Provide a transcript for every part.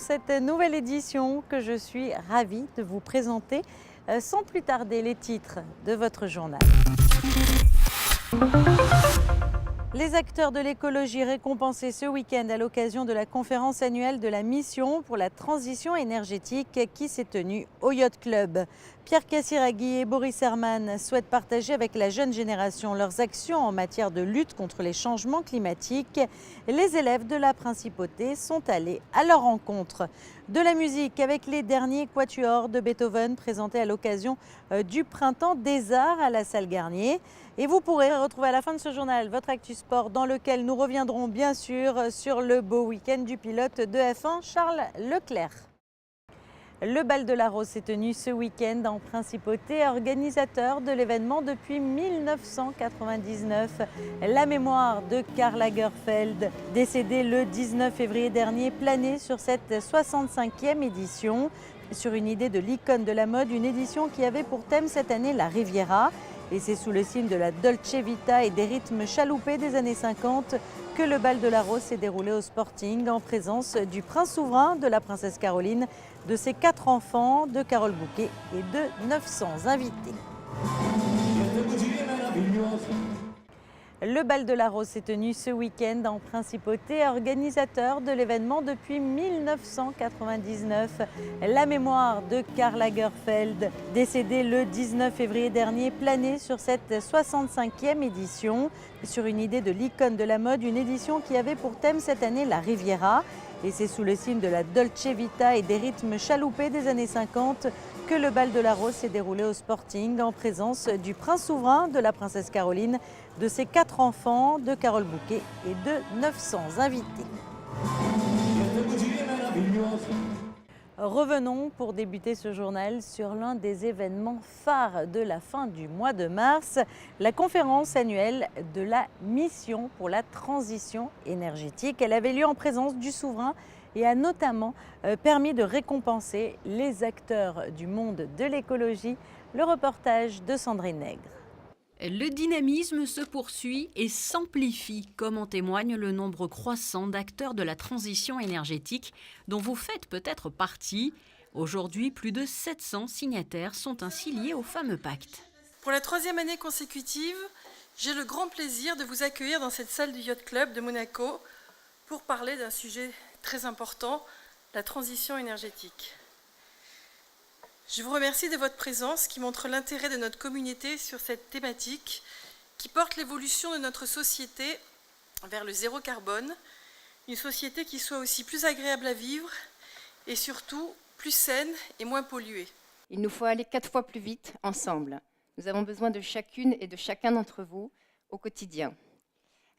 cette nouvelle édition que je suis ravie de vous présenter. Sans plus tarder, les titres de votre journal. Les acteurs de l'écologie récompensés ce week-end à l'occasion de la conférence annuelle de la mission pour la transition énergétique qui s'est tenue au Yacht Club. Pierre Kassiraghi et Boris Herman souhaitent partager avec la jeune génération leurs actions en matière de lutte contre les changements climatiques. Les élèves de la principauté sont allés à leur rencontre. De la musique avec les derniers quatuors de Beethoven présentés à l'occasion du Printemps des Arts à la Salle Garnier. Et vous pourrez retrouver à la fin de ce journal votre Actu Sport dans lequel nous reviendrons bien sûr sur le beau week-end du pilote de F1 Charles Leclerc. Le bal de la Rose s'est tenu ce week-end en Principauté, organisateur de l'événement depuis 1999. La mémoire de Karl Lagerfeld, décédé le 19 février dernier, planait sur cette 65e édition. Sur une idée de l'icône de la mode, une édition qui avait pour thème cette année la Riviera. Et c'est sous le signe de la Dolce Vita et des rythmes chaloupés des années 50 que le bal de la Rose s'est déroulé au Sporting en présence du prince souverain, de la princesse Caroline, de ses 4 enfants, de Carole Bouquet et de 900 invités. Le bal de la Rose s'est tenu ce week-end en Principauté, organisateur de l'événement depuis 1999. La mémoire de Karl Lagerfeld, décédé le 19 février dernier, planait sur cette 65e édition. Sur une idée de l'icône de la mode, une édition qui avait pour thème cette année la Riviera. Et c'est sous le signe de la Dolce Vita et des rythmes chaloupés des années 50 que le bal de la Rose s'est déroulé au Sporting en présence du prince souverain, de la princesse Caroline, de ses 4 enfants, de Carole Bouquet et de 900 invités. Revenons pour débuter ce journal sur l'un des événements phares de la fin du mois de mars, la conférence annuelle de la mission pour la transition énergétique. Elle avait lieu en présence du souverain et a notamment permis de récompenser les acteurs du monde de l'écologie. Le reportage de Sandrine Nègre. Le dynamisme se poursuit et s'amplifie, comme en témoigne le nombre croissant d'acteurs de la transition énergétique dont vous faites peut-être partie. Aujourd'hui, plus de 700 signataires sont ainsi liés au fameux pacte. Pour la 3e année consécutive, j'ai le grand plaisir de vous accueillir dans cette salle du Yacht Club de Monaco pour parler d'un sujet très important, la transition énergétique. Je vous remercie de votre présence qui montre l'intérêt de notre communauté sur cette thématique qui porte l'évolution de notre société vers le zéro carbone, une société qui soit aussi plus agréable à vivre et surtout plus saine et moins polluée. Il nous faut aller 4 fois plus vite ensemble. Nous avons besoin de chacune et de chacun d'entre vous au quotidien.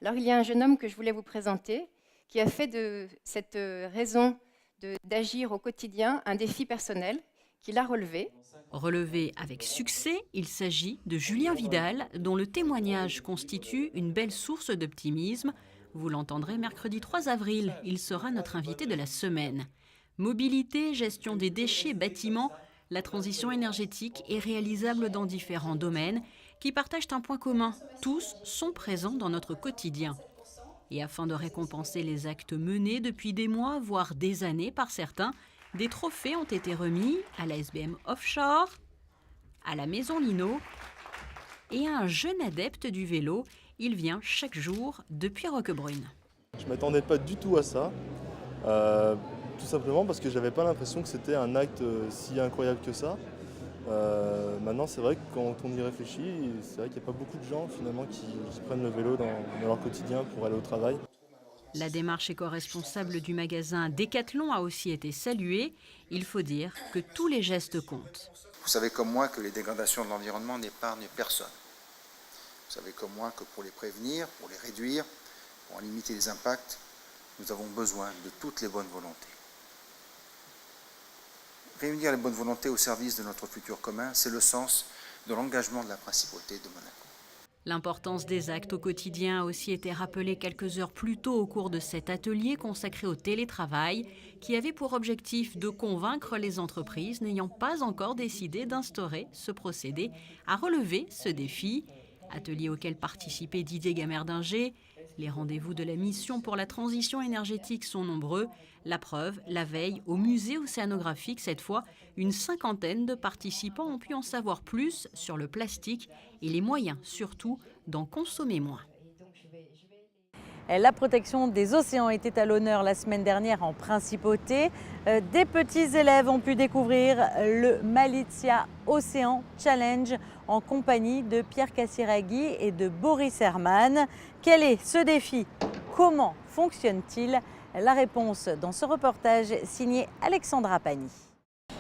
Alors il y a un jeune homme que je voulais vous présenter qui a fait de cette raison d'agir au quotidien un défi personnel qu'il a relevé. Relevé avec succès, il s'agit de Julien Vidal, dont le témoignage constitue une belle source d'optimisme. Vous l'entendrez mercredi 3 avril, il sera notre invité de la semaine. Mobilité, gestion des déchets, bâtiments, la transition énergétique est réalisable dans différents domaines qui partagent un point commun. Tous sont présents dans notre quotidien. Et afin de récompenser les actes menés depuis des mois, voire des années par certains, des trophées ont été remis à la SBM Offshore, à la Maison Lino et à un jeune adepte du vélo. Il vient chaque jour depuis Roquebrune. Je ne m'attendais pas du tout à ça, tout simplement parce que je n'avais pas l'impression que c'était un acte si incroyable que ça. Maintenant, c'est vrai que quand on y réfléchit, c'est vrai qu'il n'y a pas beaucoup de gens finalement qui prennent le vélo dans leur quotidien pour aller au travail. La démarche éco-responsable du magasin Decathlon a aussi été saluée. Il faut dire que tous les gestes comptent. Vous savez comme moi que les dégradations de l'environnement n'épargnent personne. Vous savez comme moi que pour les prévenir, pour les réduire, pour en limiter les impacts, nous avons besoin de toutes les bonnes volontés. Réunir les bonnes volontés au service de notre futur commun, c'est le sens de l'engagement de la Principauté de Monaco. L'importance des actes au quotidien a aussi été rappelée quelques heures plus tôt au cours de cet atelier consacré au télétravail, qui avait pour objectif de convaincre les entreprises n'ayant pas encore décidé d'instaurer ce procédé à relever ce défi. Atelier auquel participaient Didier Gamerdinger, Les rendez-vous de la mission pour la transition énergétique sont nombreux. La preuve, la veille, au musée océanographique, cette fois, une cinquantaine de participants ont pu en savoir plus sur le plastique et les moyens, surtout, d'en consommer moins. La protection des océans était à l'honneur la semaine dernière en principauté. Des petits élèves ont pu découvrir le Malizia Océan Challenge en compagnie de Pierre Cassiraghi et de Boris Herman. Quel est ce défi? Comment fonctionne-t-il? La réponse dans ce reportage signé Alexandra Pani.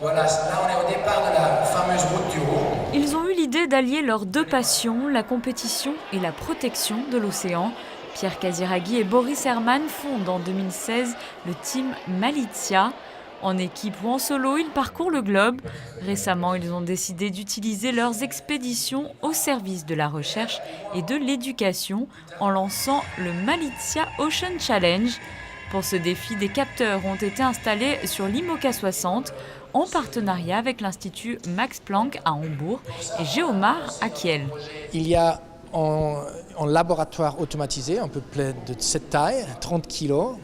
Voilà, là on est au départ de la fameuse route du Rhône. Ils ont eu l'idée d'allier leurs deux passions, la compétition et la protection de l'océan. Pierre Cassiraghi et Boris Herman fondent en 2016 le team Malizia. En équipe ou en solo, ils parcourent le globe. Récemment, ils ont décidé d'utiliser leurs expéditions au service de la recherche et de l'éducation en lançant le Malizia Ocean Challenge. Pour ce défi, des capteurs ont été installés sur l'IMOCA 60 en partenariat avec l'Institut Max Planck à Hambourg et Geomar à Kiel. Il y a en laboratoire automatisé, un peu plus de cette taille, 30 kilos,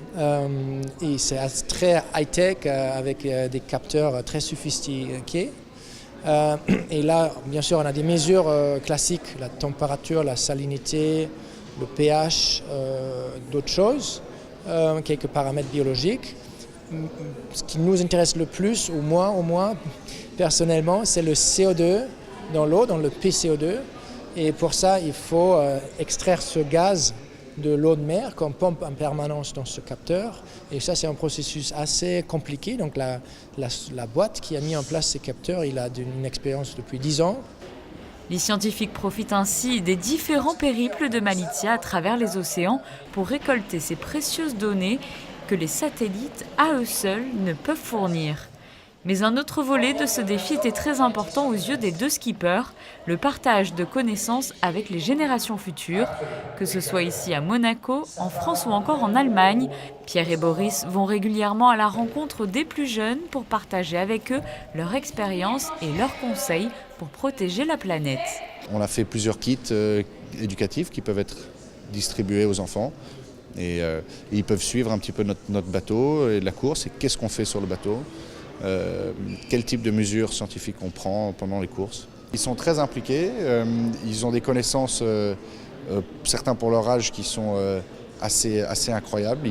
et c'est très high-tech avec des capteurs très sophistiqués. Et là, bien sûr, on a des mesures classiques, la température, la salinité, le pH, d'autres choses, quelques paramètres biologiques. Ce qui nous intéresse le plus, au moins personnellement, c'est le CO2 dans l'eau, dans le PCO2. Et pour ça, il faut extraire ce gaz de l'eau de mer qu'on pompe en permanence dans ce capteur. Et ça, c'est un processus assez compliqué. Donc la boîte qui a mis en place ces capteurs, il a une expérience depuis 10 ans. Les scientifiques profitent ainsi des différents périples de Malizia à travers les océans pour récolter ces précieuses données que les satellites, à eux seuls, ne peuvent fournir. Mais un autre volet de ce défi était très important aux yeux des deux skippers, le partage de connaissances avec les générations futures. Que ce soit ici à Monaco, en France ou encore en Allemagne, Pierre et Boris vont régulièrement à la rencontre des plus jeunes pour partager avec eux leur expérience et leurs conseils pour protéger la planète. On a fait plusieurs kits éducatifs qui peuvent être distribués aux enfants. Et ils peuvent suivre un petit peu notre bateau et la course et qu'est-ce qu'on fait sur le bateau. Quel type de mesures scientifiques on prend pendant les courses. Ils sont très impliqués, ils ont des connaissances, certains pour leur âge, qui sont assez incroyables.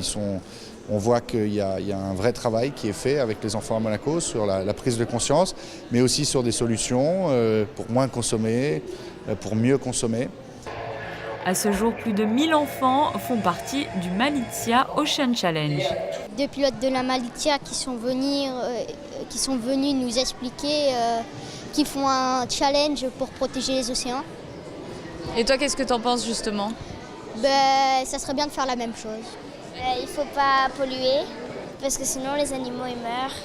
On voit qu'il y a un vrai travail qui est fait avec les enfants à Monaco sur la prise de conscience, mais aussi sur des solutions pour moins consommer, pour mieux consommer. À ce jour, plus de 1000 enfants font partie du Malizia Ocean Challenge. Deux pilotes de la Malizia qui sont venus nous expliquer qu'ils font un challenge pour protéger les océans. Et toi, qu'est-ce que tu en penses justement? Ça serait bien de faire la même chose. Il ne faut pas polluer parce que sinon les animaux ils meurent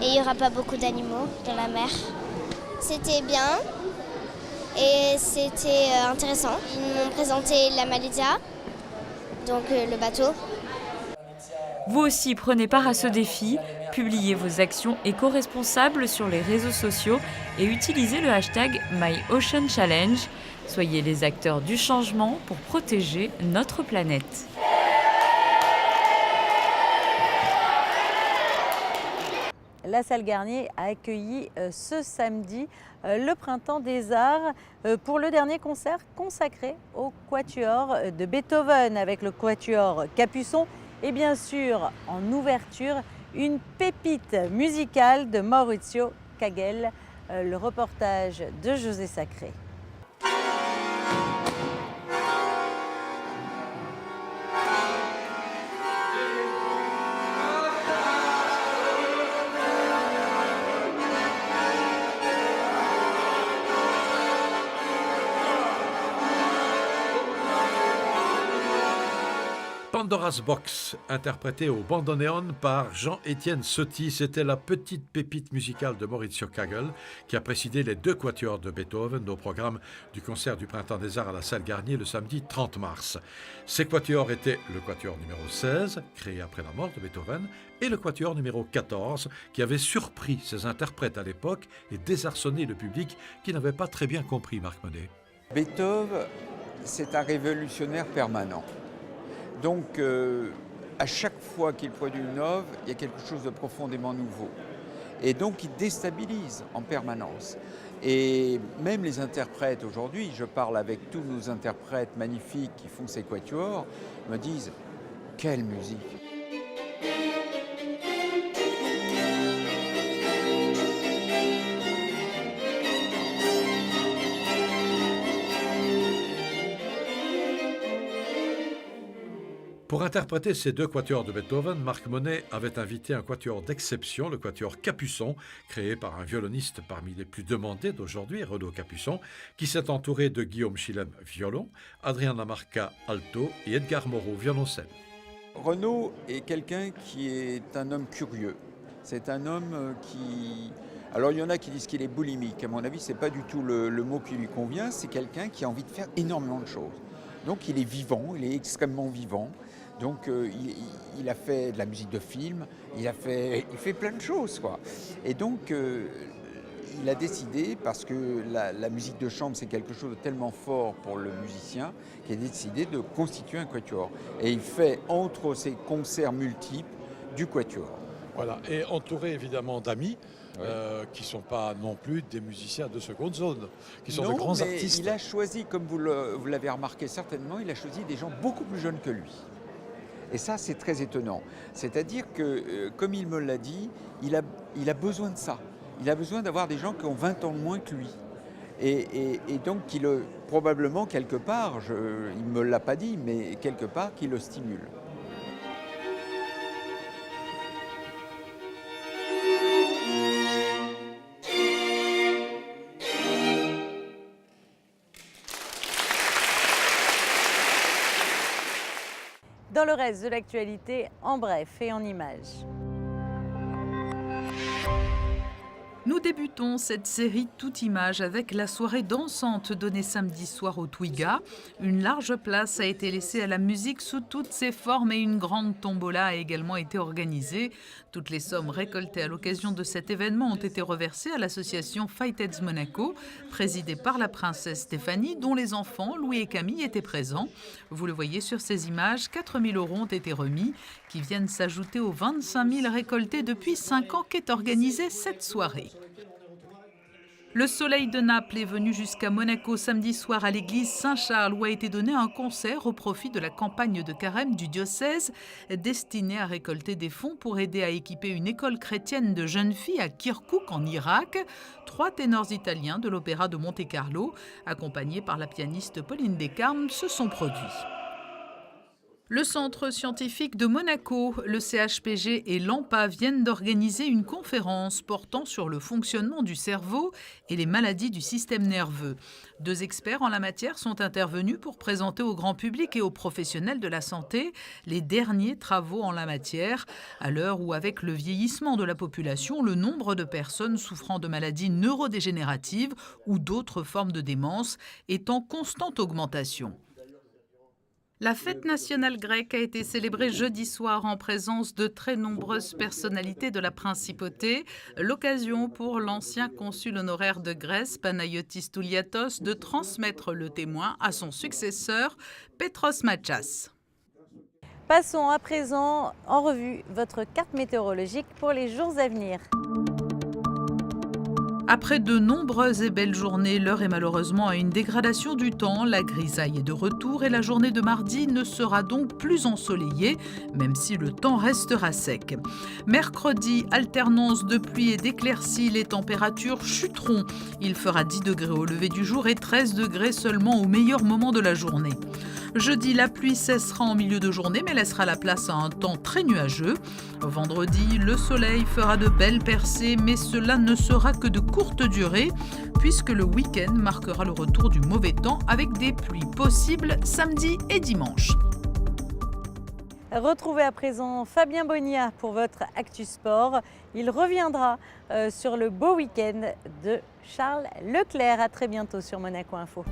et il n'y aura pas beaucoup d'animaux dans la mer. C'était bien. Et c'était intéressant. Ils m'ont présenté la Malizia, donc le bateau. Vous aussi prenez part à ce défi, publiez vos actions éco-responsables sur les réseaux sociaux et utilisez le hashtag MyOceanChallenge. Soyez les acteurs du changement pour protéger notre planète. La salle Garnier a accueilli ce samedi le Printemps des Arts pour le dernier concert consacré au quatuor de Beethoven avec le quatuor Capuçon et bien sûr en ouverture une pépite musicale de Maurizio Kagel, le reportage de José Sacré. Pandora's Box, interprété au bandoneon par Jean-Étienne Sotti, c'était la petite pépite musicale de Maurizio Kagel qui a précédé les deux quatuors de Beethoven au programme du concert du Printemps des Arts à la salle Garnier le samedi 30 mars. Ces quatuors étaient le quatuor numéro 16, créé après la mort de Beethoven, et le quatuor numéro 14, qui avait surpris ses interprètes à l'époque et désarçonné le public qui n'avait pas très bien compris Marc Monet. Beethoven c'est un révolutionnaire permanent. Donc, à chaque fois qu'il produit une œuvre, il y a quelque chose de profondément nouveau. Et donc, il déstabilise en permanence. Et même les interprètes aujourd'hui, je parle avec tous nos interprètes magnifiques qui font ces quatuors, me disent « quelle musique !» Pour interpréter ces 2 quatuors de Beethoven, Marc Monet avait invité un quatuor d'exception, le quatuor Capuçon, créé par un violoniste parmi les plus demandés d'aujourd'hui, Renaud Capuçon, qui s'est entouré de Guillaume Schillem, violon, Adrien Lamarca, alto et Edgar Moreau, violoncelle. Renaud est quelqu'un qui est un homme curieux. C'est un homme qui... Alors il y en a qui disent qu'il est boulimique. À mon avis, ce n'est pas du tout le mot qui lui convient. C'est quelqu'un qui a envie de faire énormément de choses. Donc il est vivant, il est extrêmement vivant. Donc il a fait de la musique de film, il fait plein de choses, quoi. Et donc il a décidé, parce que la musique de chambre c'est quelque chose de tellement fort pour le musicien, qu'il a décidé de constituer un quatuor. Et il fait entre ses concerts multiples du quatuor. Voilà, et entouré évidemment d'amis qui ne sont pas non plus des musiciens de seconde zone, qui sont de grands artistes. Il a choisi, comme vous l'avez remarqué certainement, il a choisi des gens beaucoup plus jeunes que lui. Et ça, c'est très étonnant. C'est-à-dire que, comme il me l'a dit, il a besoin de ça. Il a besoin d'avoir des gens qui ont 20 ans de moins que lui. Et donc, probablement, quelque part, il ne me l'a pas dit, mais quelque part, qui le stimule. Dans le reste de l'actualité, en bref et en images. Nous débutons cette série toute image avec la soirée dansante donnée samedi soir au Twiga. Une large place a été laissée à la musique sous toutes ses formes et une grande tombola a également été organisée. Toutes les sommes récoltées à l'occasion de cet événement ont été reversées à l'association Fight-Heads Monaco, présidée par la princesse Stéphanie, dont les enfants, Louis et Camille, étaient présents. Vous le voyez sur ces images, 4 000 € ont été remis, qui viennent s'ajouter aux 25 000 récoltés depuis 5 ans qu'est organisée cette soirée. Le Soleil de Naples est venu jusqu'à Monaco samedi soir à l'église Saint-Charles où a été donné un concert au profit de la campagne de carême du diocèse destiné à récolter des fonds pour aider à équiper une école chrétienne de jeunes filles à Kirkouk en Irak. 3 ténors italiens de l'Opéra de Monte-Carlo, accompagnés par la pianiste Pauline Descarmes, se sont produits. Le Centre scientifique de Monaco, le CHPG et l'AMPA viennent d'organiser une conférence portant sur le fonctionnement du cerveau et les maladies du système nerveux. 2 experts en la matière sont intervenus pour présenter au grand public et aux professionnels de la santé les derniers travaux en la matière, à l'heure où, avec le vieillissement de la population, le nombre de personnes souffrant de maladies neurodégénératives ou d'autres formes de démence est en constante augmentation. La fête nationale grecque a été célébrée jeudi soir en présence de très nombreuses personnalités de la principauté. L'occasion pour l'ancien consul honoraire de Grèce, Panayotis Touliatos, de transmettre le témoin à son successeur, Petros Machas. Passons à présent en revue votre carte météorologique pour les jours à venir. Après de nombreuses et belles journées, l'heure est malheureusement à une dégradation du temps. La grisaille est de retour et la journée de mardi ne sera donc plus ensoleillée, même si le temps restera sec. Mercredi, alternance de pluie et d'éclaircies, les températures chuteront. Il fera 10 degrés au lever du jour et 13 degrés seulement au meilleur moment de la journée. Jeudi, la pluie cessera en milieu de journée mais laissera la place à un temps très nuageux. Vendredi, le soleil fera de belles percées mais cela ne sera que de courte durée puisque le week-end marquera le retour du mauvais temps avec des pluies possibles samedi et dimanche. Retrouvez à présent Fabien Bonilla pour votre Actu Sport. Il reviendra sur le beau week-end de Charles Leclerc. À très bientôt sur Monaco Info.